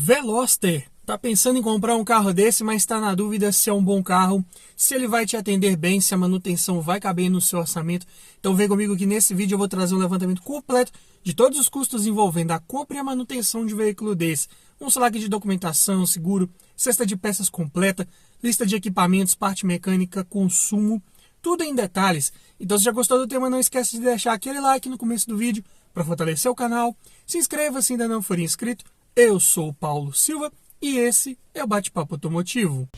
Veloster. Tá pensando em comprar um carro desse, mas está na dúvida se é um bom carro, se ele vai te atender bem, se a manutenção vai caber no seu orçamento. Então vem comigo que nesse vídeo eu vou trazer um levantamento completo de todos os custos envolvendo a compra e a manutenção de um veículo desse. Vamos falar aqui de documentação, seguro, cesta de peças completa, lista de equipamentos, parte mecânica, consumo, tudo em detalhes. Então se já gostou do tema, não esquece de deixar aquele like no começo do vídeo para fortalecer o canal. Se inscreva se ainda não for inscrito. Eu sou o Paulo Silva e esse é o Bate-Papo Automotivo.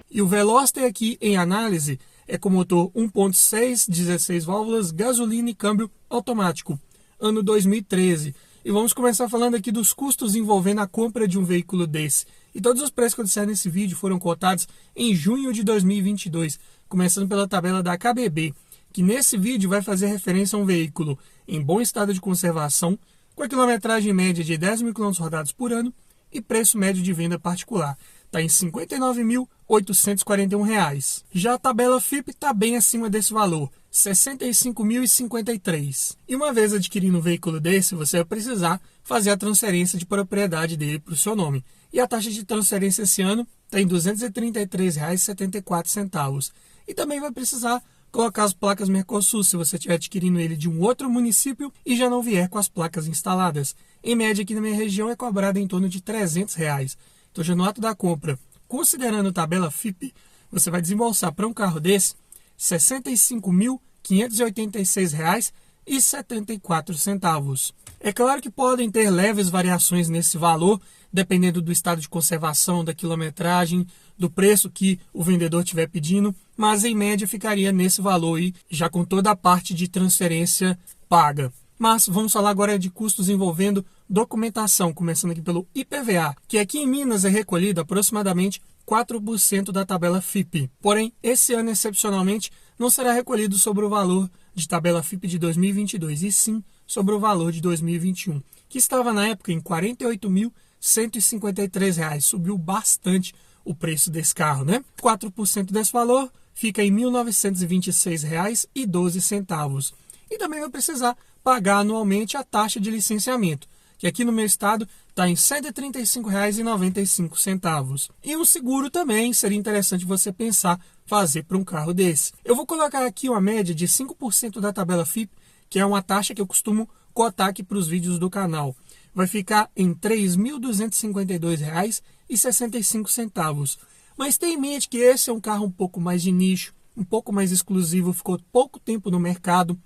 E o Veloster aqui em análise é com motor 1.6, 16 válvulas, gasolina e câmbio automático, ano 2013. E vamos começar falando aqui dos custos envolvendo a compra de um veículo desse. E todos os preços que eu disser nesse vídeo foram cotados em junho de 2022, começando pela tabela da KBB, que nesse vídeo vai fazer referência a um veículo em bom estado de conservação, com a quilometragem média de 10 mil km rodados por ano e preço médio de venda particular. Está em R$ 59.841. Já a tabela FIP está bem acima desse valor, R$ 65.053. E uma vez adquirindo um veículo desse, você vai precisar fazer a transferência de propriedade dele para o seu nome. E a taxa de transferência esse ano está em R$ 233,74. E também vai precisar colocar as placas Mercosul se você estiver adquirindo ele de um outro município e já não vier com as placas instaladas. Em média, aqui na minha região é cobrado em torno de R$ 300. Então, já no ato da compra, considerando tabela FIP, você vai desembolsar para um carro desse R$ 65.586,74. É claro que podem ter leves variações nesse valor, dependendo do estado de conservação, da quilometragem, do preço que o vendedor estiver pedindo, mas em média ficaria nesse valor aí, já com toda a parte de transferência paga. Mas vamos falar agora de custos envolvendo documentação, começando aqui pelo IPVA, que aqui em Minas é recolhido aproximadamente 4% da tabela FIP. Porém, esse ano, excepcionalmente, não será recolhido sobre o valor de tabela FIP de 2022, e sim sobre o valor de 2021, que estava na época em R$ 48.153. Subiu bastante o preço desse carro, né? 4% desse valor fica em R$ 1.926,12. E também vai precisar pagar anualmente a taxa de licenciamento, que aqui no meu estado está em R$ 135,95. E um seguro também seria interessante você pensar fazer para um carro desse. Eu vou colocar aqui uma média de 5% da tabela FIP, que é uma taxa que eu costumo cotar aqui para os vídeos do canal. Vai ficar em R$ 3.252,65. Mas tenha em mente que esse é um carro um pouco mais de nicho, um pouco mais exclusivo, ficou pouco tempo no mercado.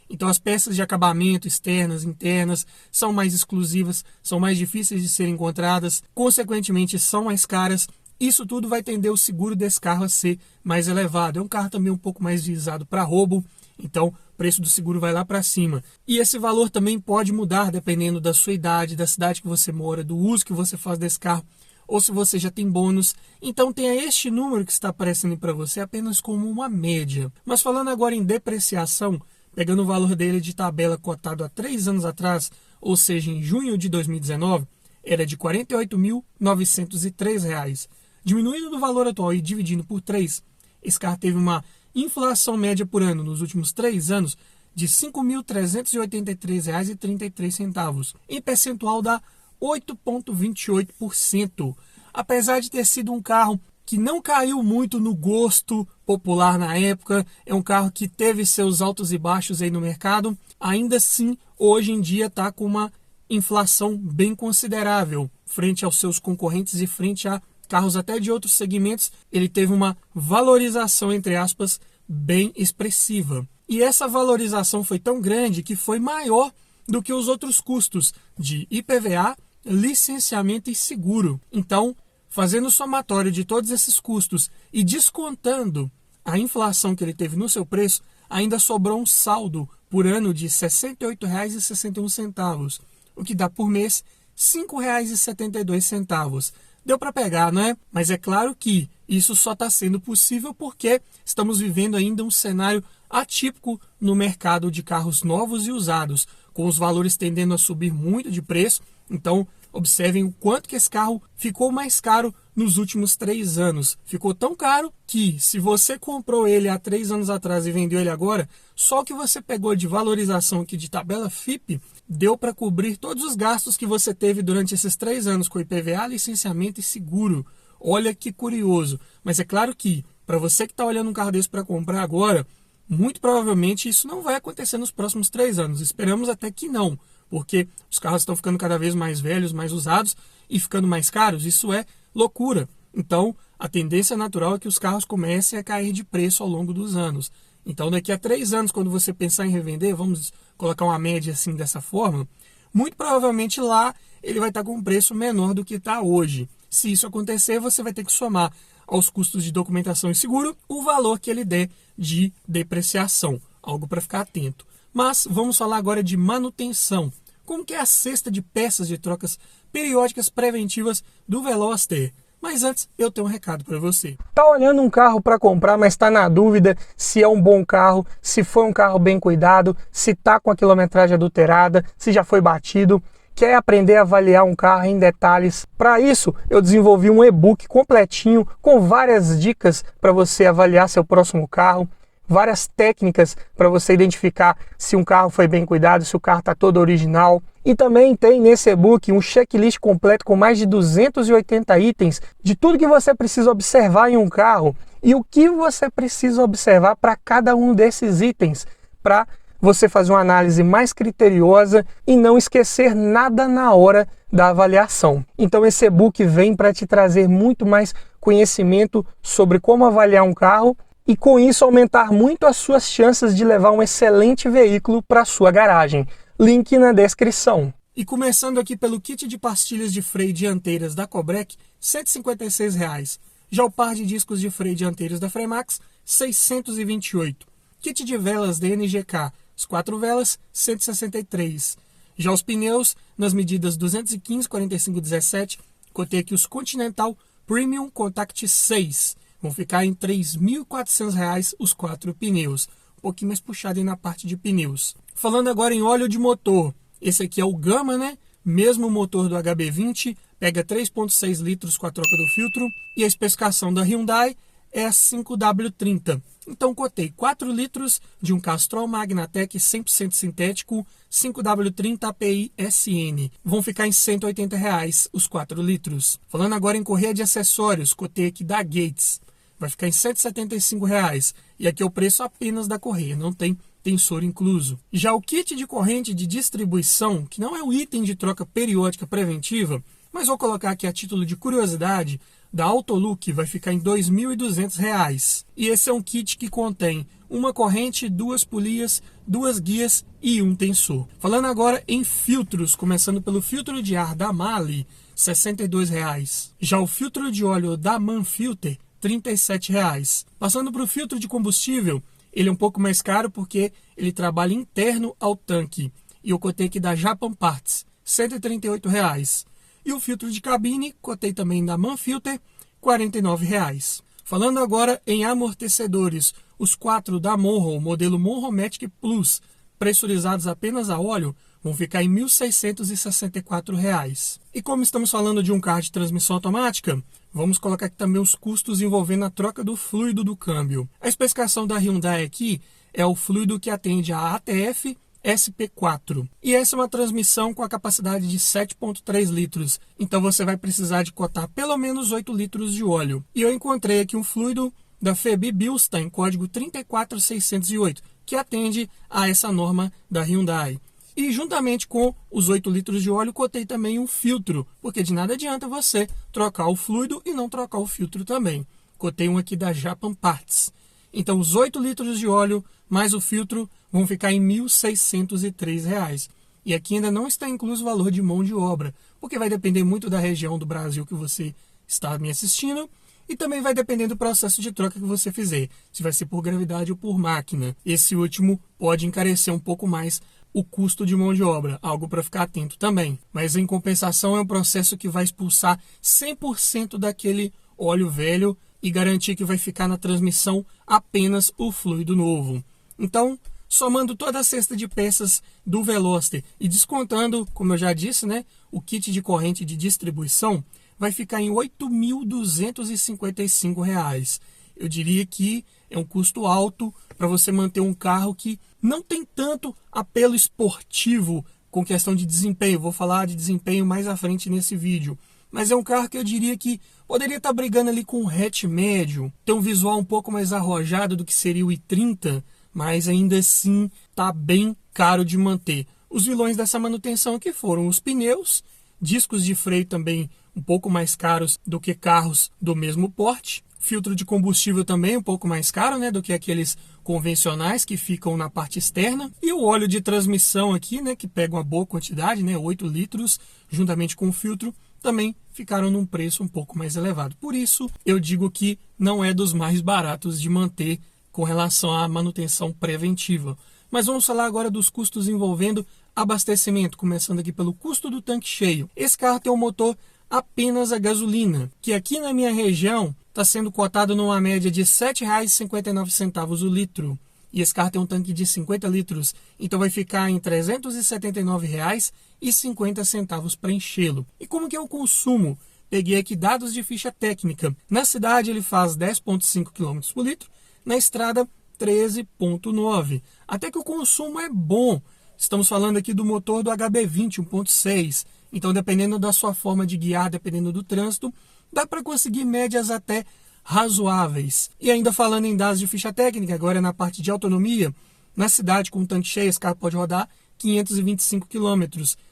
Então as peças de acabamento externas, internas, são mais exclusivas, são mais difíceis de serem encontradas, consequentemente são mais caras. Isso tudo vai tender o seguro desse carro a ser mais elevado. É um carro também um pouco mais visado para roubo, então o preço do seguro vai lá para cima. E esse valor também pode mudar dependendo da sua idade, da cidade que você mora, do uso que você faz desse carro, ou se você já tem bônus. Então tenha este número que está aparecendo para você apenas como uma média. Mas falando agora em depreciação, pegando o valor dele de tabela cotado há 3 anos atrás, ou seja, em junho de 2019, era de R$ 48.903. Diminuindo do valor atual e dividindo por 3, esse carro teve uma inflação média por ano nos últimos 3 anos de R$ 5.383,33. Em percentual dá 8,28%. Apesar de ter sido um carro que não caiu muito no gosto popular na época, é um carro que teve seus altos e baixos aí no mercado, ainda assim, hoje em dia está com uma inflação bem considerável, frente aos seus concorrentes e frente a carros até de outros segmentos, ele teve uma valorização, entre aspas, bem expressiva. E essa valorização foi tão grande que foi maior do que os outros custos de IPVA, licenciamento e seguro. Então, fazendo o somatório de todos esses custos e descontando a inflação que ele teve no seu preço, ainda sobrou um saldo por ano de R$ 68,61, o que dá por mês R$ 5,72. Deu para pegar, não é? Mas é claro que isso só está sendo possível porque estamos vivendo ainda um cenário atípico no mercado de carros novos e usados, com os valores tendendo a subir muito de preço. Então, Observem o quanto que esse carro ficou mais caro nos últimos 3 anos. Ficou tão caro que, se você comprou ele há 3 anos atrás e vendeu ele agora, só o que você pegou de valorização aqui de tabela FIPE deu para cobrir todos os gastos que você teve durante esses 3 anos com IPVA, licenciamento e seguro. Olha que curioso. Mas é claro que, para você que está olhando um carro desse para comprar agora, muito provavelmente isso não vai acontecer nos próximos 3 anos. Esperamos até que não, porque os carros estão ficando cada vez mais velhos, mais usados e ficando mais caros. Isso é loucura. Então, a tendência natural é que os carros comecem a cair de preço ao longo dos anos. Então, daqui a 3 anos, quando você pensar em revender, vamos colocar uma média assim dessa forma, muito provavelmente lá ele vai estar com um preço menor do que está hoje. Se isso acontecer, você vai ter que somar aos custos de documentação e seguro o valor que ele der de depreciação. Algo para ficar atento. Mas vamos falar agora de manutenção. Como que é a cesta de peças de trocas periódicas preventivas do Veloster? Mas antes, eu tenho um recado para você. Tá olhando um carro para comprar, mas está na dúvida se é um bom carro, se foi um carro bem cuidado, se está com a quilometragem adulterada, se já foi batido. Quer aprender a avaliar um carro em detalhes? Para isso, eu desenvolvi um e-book completinho com várias dicas para você avaliar seu próximo carro, várias técnicas para você identificar se um carro foi bem cuidado, se o carro está todo original. E também tem nesse e-book um checklist completo com mais de 280 itens de tudo que você precisa observar em um carro e o que você precisa observar para cada um desses itens, para você fazer uma análise mais criteriosa e não esquecer nada na hora da avaliação. Então esse e-book vem para te trazer muito mais conhecimento sobre como avaliar um carro e com isso aumentar muito as suas chances de levar um excelente veículo para a sua garagem. Link na descrição. E começando aqui pelo kit de pastilhas de freio dianteiras da Cobrec, R$ 156. Já o par de discos de freio dianteiros da Fremax, R$ 628. Kit de velas da NGK, as 4 velas, R$ 163. Já os pneus, nas medidas 215, 45, 17, cotei aqui os Continental Premium Contact 6. Vão ficar em R$ 3.400 os 4 pneus. Um pouquinho mais puxado aí na parte de pneus. Falando agora em óleo de motor. Esse aqui é o Gama, né? Mesmo motor do HB20, pega 3,6 litros com a troca do filtro. E a especificação da Hyundai é a 5W30. Então cotei 4 litros de um Castrol Magnatec 100% sintético 5W30 API SN. Vão ficar em R$ 180 os 4 litros. Falando agora em correia de acessórios, cotei aqui da Gates. Vai ficar em R$ 175. E aqui é o preço apenas da correia, não tem tensor incluso. Já o kit de corrente de distribuição, que não é o item de troca periódica preventiva, mas vou colocar aqui a título de curiosidade, da Autolook, vai ficar em R$ 2.200. E esse é um kit que contém uma corrente, 2 polias, 2 guias e um tensor. Falando agora em filtros, começando pelo filtro de ar da Mali, R$ 62. Já o filtro de óleo da Manfilter, R$ 37. Passando para o filtro de combustível, ele é um pouco mais caro porque ele trabalha interno ao tanque. E eu cotei aqui da Japan Parts, R$ 138. E o filtro de cabine, cotei também da Manfilter, R$ 49. Falando agora em amortecedores, os 4 da Monroe, modelo Monroe Matic Plus, pressurizados apenas a óleo, vão ficar em R$ 1.664. E como estamos falando de um carro de transmissão automática, vamos colocar aqui também os custos envolvendo a troca do fluido do câmbio. A especificação da Hyundai aqui é o fluido que atende a ATF SP4. E essa é uma transmissão com a capacidade de 7,3 litros. Então você vai precisar de cotar pelo menos 8 litros de óleo. E eu encontrei aqui um fluido da Febi Bilstein, código 34608, que atende a essa norma da Hyundai. E juntamente com os 8 litros de óleo, cotei também um filtro, porque de nada adianta você trocar o fluido e não trocar o filtro também. Cotei um aqui da Japan Parts. Então os 8 litros de óleo mais o filtro vão ficar em R$ 1.603. E aqui ainda não está incluso o valor de mão de obra, porque vai depender muito da região do Brasil que você está me assistindo e também vai depender do processo de troca que você fizer, se vai ser por gravidade ou por máquina. Esse último pode encarecer um pouco mais o custo de mão de obra, algo para ficar atento também. Mas em compensação é um processo que vai expulsar 100% daquele óleo velho e garantir que vai ficar na transmissão apenas o fluido novo. Então, somando toda a cesta de peças do Veloster e descontando, como eu já disse, né, o kit de corrente de distribuição, vai ficar em R$ 8.255. Eu diria que é um custo alto para você manter um carro que não tem tanto apelo esportivo com questão de desempenho. Vou falar de desempenho mais à frente nesse vídeo. Mas é um carro que eu diria que poderia estar brigando ali com um hatch médio, ter um visual um pouco mais arrojado do que seria o i30, mas ainda assim está bem caro de manter. Os vilões dessa manutenção aqui foram os pneus, discos de freio também um pouco mais caros do que carros do mesmo porte, filtro de combustível também um pouco mais caro, né, do que aqueles convencionais que ficam na parte externa, e o óleo de transmissão aqui, né, que pega uma boa quantidade, né, 8 litros, juntamente com o filtro, também ficaram num preço um pouco mais elevado. Por isso, eu digo que não é dos mais baratos de manter com relação à manutenção preventiva. Mas vamos falar agora dos custos envolvendo abastecimento, começando aqui pelo custo do tanque cheio. Esse carro tem um motor apenas a gasolina, que aqui na minha região está sendo cotado numa média de R$ 7,59 o litro. E esse carro tem um tanque de 50 litros, então vai ficar em R$ 379,50 para enchê-lo. E como que é o consumo? Peguei aqui dados de ficha técnica. Na cidade ele faz 10,5 km por litro, na estrada 13,9. Até que o consumo é bom. Estamos falando aqui do motor do HB20 1.6. Então, dependendo da sua forma de guiar, dependendo do trânsito, dá para conseguir médias até razoáveis. E ainda falando em dados de ficha técnica, agora na parte de autonomia, na cidade com o tanque cheio, esse carro pode rodar 525 km,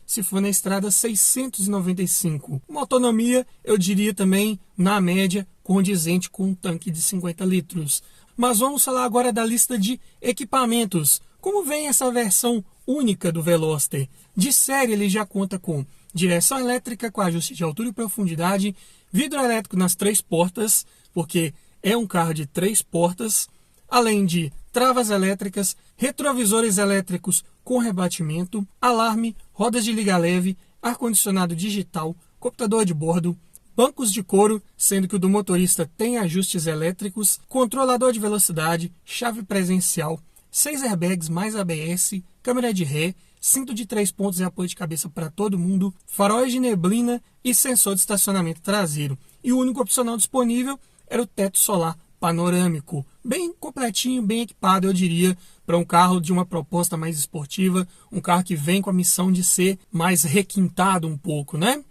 se for na estrada 695. Uma autonomia, eu diria também, na média, condizente com um tanque de 50 litros. Mas vamos falar agora da lista de equipamentos. Como vem essa versão única do Veloster? De série ele já conta com direção elétrica com ajuste de altura e profundidade, vidro elétrico nas 3 portas, porque é um carro de 3 portas, além de travas elétricas, retrovisores elétricos com rebatimento, alarme, rodas de liga leve, ar-condicionado digital, computador de bordo, bancos de couro, sendo que o do motorista tem ajustes elétricos, controlador de velocidade, chave presencial, 6 airbags mais ABS, câmera de ré, cinto de 3 pontos e apoio de cabeça para todo mundo, faróis de neblina e sensor de estacionamento traseiro. E o único opcional disponível era o teto solar panorâmico. Bem completinho, bem equipado, eu diria, para um carro de uma proposta mais esportiva, um carro que vem com a missão de ser mais requintado um pouco, né?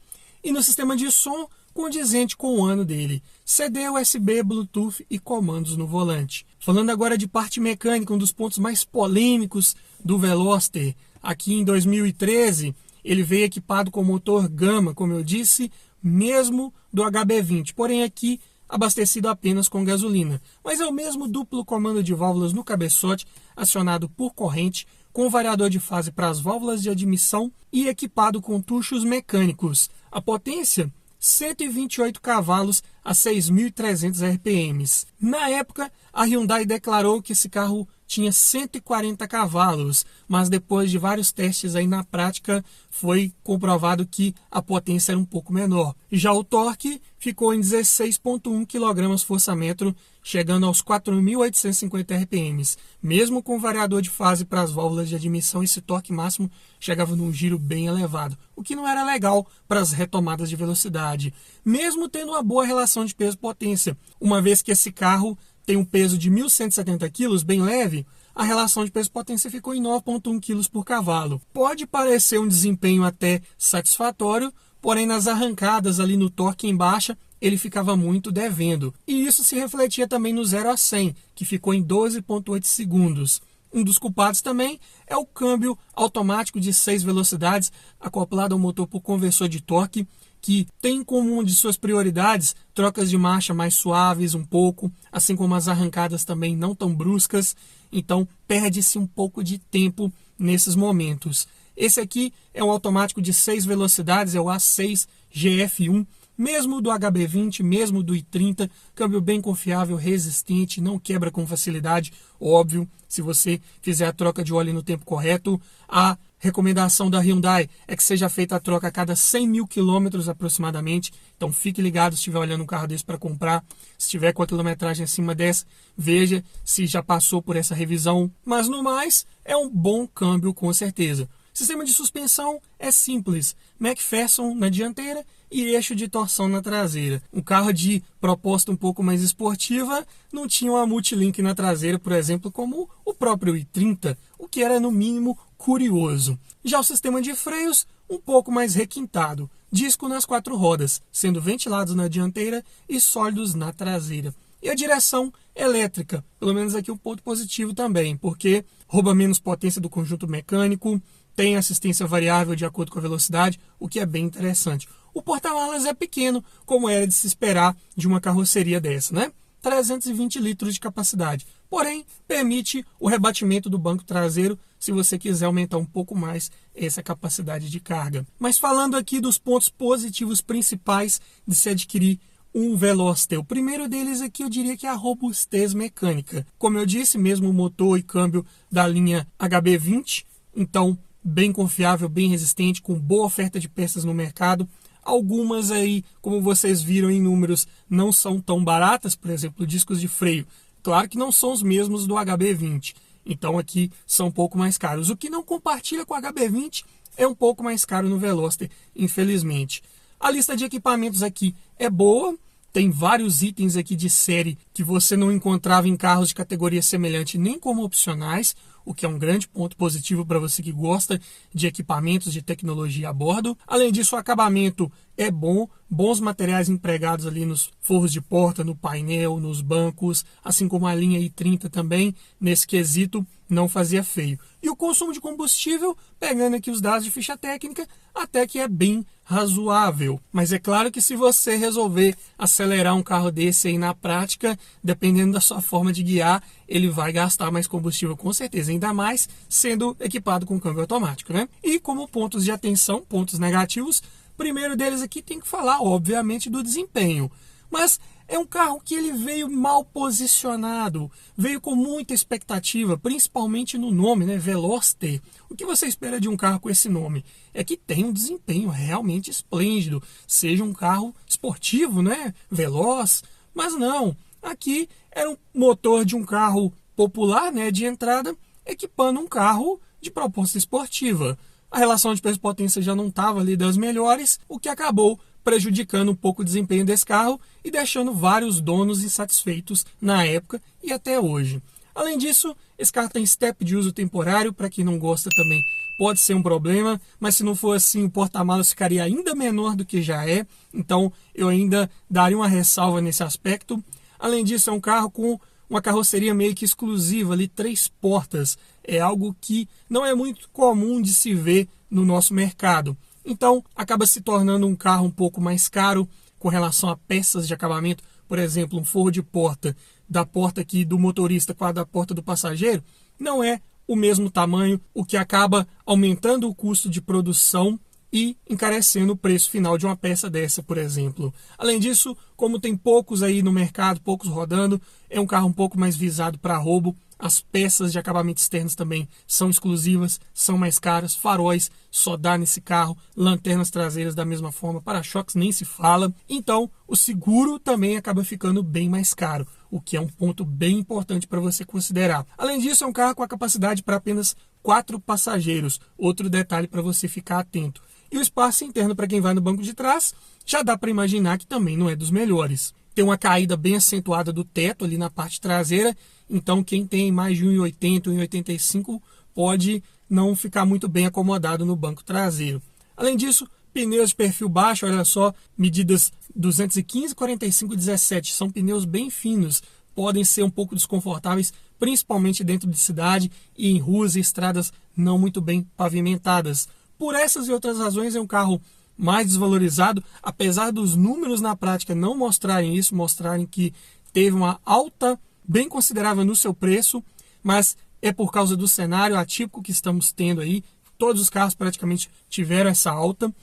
E no sistema de som, condizente com o ano dele. CD, USB, Bluetooth e comandos no volante. Falando agora de parte mecânica, um dos pontos mais polêmicos do Veloster. Aqui em 2013, ele veio equipado com motor Gama, como eu disse, mesmo do HB20. Porém aqui, abastecido apenas com gasolina. Mas é o mesmo duplo comando de válvulas no cabeçote, acionado por corrente, com variador de fase para as válvulas de admissão e equipado com tuchos mecânicos. A potência, 128 cavalos a 6.300 RPMs. Na época, a Hyundai declarou que esse carro tinha 140 cavalos, mas depois de vários testes aí na prática, foi comprovado que a potência era um pouco menor. Já o torque ficou em 16,1 kgfm, chegando aos 4.850 RPMs. Mesmo com variador de fase para as válvulas de admissão, esse torque máximo chegava num giro bem elevado, o que não era legal para as retomadas de velocidade, mesmo tendo uma boa relação de peso-potência, uma vez que esse carro tem um peso de 1.170 kg, bem leve, a relação de peso-potência ficou em 9,1 kg por cavalo. Pode parecer um desempenho até satisfatório, porém nas arrancadas ali no torque em baixa, ele ficava muito devendo. E isso se refletia também no 0 a 100, que ficou em 12,8 segundos. Um dos culpados também é o câmbio automático de 6 velocidades, acoplado ao motor por conversor de torque, que tem como uma de suas prioridades trocas de marcha mais suaves um pouco, assim como as arrancadas também não tão bruscas, então perde-se um pouco de tempo nesses momentos. Esse aqui é um automático de 6 velocidades, é o A6 GF1, mesmo do HB20, mesmo do i30, câmbio bem confiável, resistente, não quebra com facilidade, óbvio, se você fizer a troca de óleo no tempo correto. A recomendação da Hyundai é que seja feita a troca a cada 100 mil quilômetros aproximadamente. Então fique ligado se estiver olhando um carro desse para comprar. Se estiver com a quilometragem acima dessa, veja se já passou por essa revisão. Mas no mais, é um bom câmbio com certeza. Sistema de suspensão é simples, McPherson na dianteira e eixo de torção na traseira. Um carro de proposta um pouco mais esportiva não tinha uma multilink na traseira, por exemplo, como o próprio i30, o que era no mínimo curioso. Já o sistema de freios, um pouco mais requintado, disco nas 4 rodas, sendo ventilados na dianteira e sólidos na traseira. E a direção elétrica, pelo menos aqui um ponto positivo também, porque rouba menos potência do conjunto mecânico, tem assistência variável de acordo com a velocidade, o que é bem interessante. O porta-malas é pequeno, como era de se esperar de uma carroceria dessa, né? 320 litros de capacidade. Porém, permite o rebatimento do banco traseiro se você quiser aumentar um pouco mais essa capacidade de carga. Mas falando aqui dos pontos positivos principais de se adquirir um Veloster. O primeiro deles aqui eu diria que é a robustez mecânica. Como eu disse, mesmo o motor e câmbio da linha HB20, então bem confiável, bem resistente, com boa oferta de peças no mercado. Algumas aí, como vocês viram em números, não são tão baratas, por exemplo, discos de freio. Claro que não são os mesmos do HB20, então aqui são um pouco mais caros. O que não compartilha com o HB20 é um pouco mais caro no Veloster, infelizmente. A lista de equipamentos aqui é boa, tem vários itens aqui de série que você não encontrava em carros de categoria semelhante nem como opcionais, o que é um grande ponto positivo para você que gosta de equipamentos de tecnologia a bordo. Além disso, o acabamento é bom, bons materiais empregados ali nos forros de porta, no painel, nos bancos, assim como a linha i30 também, nesse quesito, não fazia feio. E o consumo de combustível, pegando aqui os dados de ficha técnica, até que é bem razoável. Mas é claro que se você resolver acelerar um carro desse aí na prática, dependendo da sua forma de guiar, ele vai gastar mais combustível com certeza, ainda mais sendo equipado com câmbio automático, né? E como pontos de atenção, pontos negativos, primeiro deles aqui tem que falar, obviamente, do desempenho. Mas é um carro que ele veio mal posicionado, veio com muita expectativa, principalmente no nome, né? Veloster. O que você espera de um carro com esse nome? É que tenha um desempenho realmente esplêndido, seja um carro esportivo, né? Veloz, mas não. Aqui era um motor de um carro popular, né? De entrada, equipando um carro de proposta esportiva. A relação de peso-potência já não estava ali das melhores, o que acabou prejudicando um pouco o desempenho desse carro e deixando vários donos insatisfeitos na época e até hoje. Além disso, esse carro tem step de uso temporário, para quem não gosta também pode ser um problema, mas se não for assim, o porta-malas ficaria ainda menor do que já é, então eu ainda daria uma ressalva nesse aspecto. Além disso, é um carro com uma carroceria meio que exclusiva, ali 3 portas, é algo que não é muito comum de se ver no nosso mercado. Então, acaba se tornando um carro um pouco mais caro com relação a peças de acabamento. Por exemplo, um forro de porta da porta aqui do motorista com a da porta do passageiro não é o mesmo tamanho, o que acaba aumentando o custo de produção e encarecendo o preço final de uma peça dessa, por exemplo. Além disso, como tem poucos aí no mercado, poucos rodando, é um carro um pouco mais visado para roubo. As peças de acabamento externos também são exclusivas, são mais caras, faróis só dá nesse carro, lanternas traseiras da mesma forma, para-choques nem se fala. Então, o seguro também acaba ficando bem mais caro, o que é um ponto bem importante para você considerar. Além disso, é um carro com a capacidade para apenas 4 passageiros, outro detalhe para você ficar atento. E o espaço interno para quem vai no banco de trás, já dá para imaginar que também não é dos melhores. Tem uma caída bem acentuada do teto ali na parte traseira, então quem tem mais de 1,80, 1,85 pode não ficar muito bem acomodado no banco traseiro. Além disso, pneus de perfil baixo, olha só, medidas 215, 45 e 17, são pneus bem finos, podem ser um pouco desconfortáveis, principalmente dentro de cidade e em ruas e estradas não muito bem pavimentadas. Por essas e outras razões, é um carro mais desvalorizado, apesar dos números na prática não mostrarem isso, mostrarem que teve uma alta bem considerável no seu preço, mas é por causa do cenário atípico que estamos tendo aí. Todos os carros praticamente tiveram essa alta.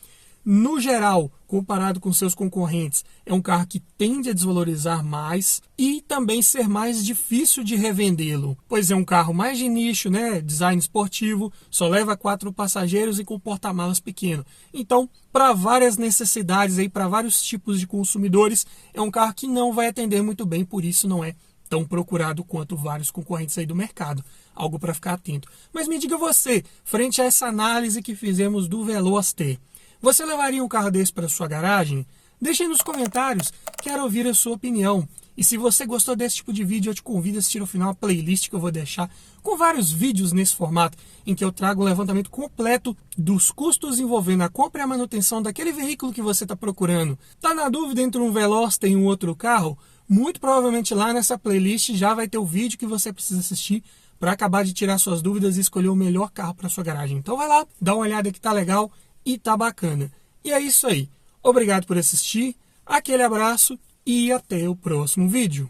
no geral, comparado com seus concorrentes, é um carro que tende a desvalorizar mais e também ser mais difícil de revendê-lo, pois é um carro mais de nicho, né? Design esportivo, só leva 4 passageiros e com porta-malas pequeno. Então, para várias necessidades, para vários tipos de consumidores, é um carro que não vai atender muito bem, por isso não é tão procurado quanto vários concorrentes aí do mercado. Algo para ficar atento. Mas me diga você, frente a essa análise que fizemos do Veloster, você levaria um carro desse para sua garagem? Deixe aí nos comentários, quero ouvir a sua opinião. E se você gostou desse tipo de vídeo, eu te convido a assistir ao final a playlist que eu vou deixar com vários vídeos nesse formato, em que eu trago um levantamento completo dos custos envolvendo a compra e a manutenção daquele veículo que você está procurando. Tá na dúvida entre um Veloster e um outro carro? Muito provavelmente lá nessa playlist já vai ter o vídeo que você precisa assistir para acabar de tirar suas dúvidas e escolher o melhor carro para sua garagem. Então vai lá, dá uma olhada que tá legal e tá bacana. E é isso aí. Obrigado por assistir, aquele abraço e até o próximo vídeo.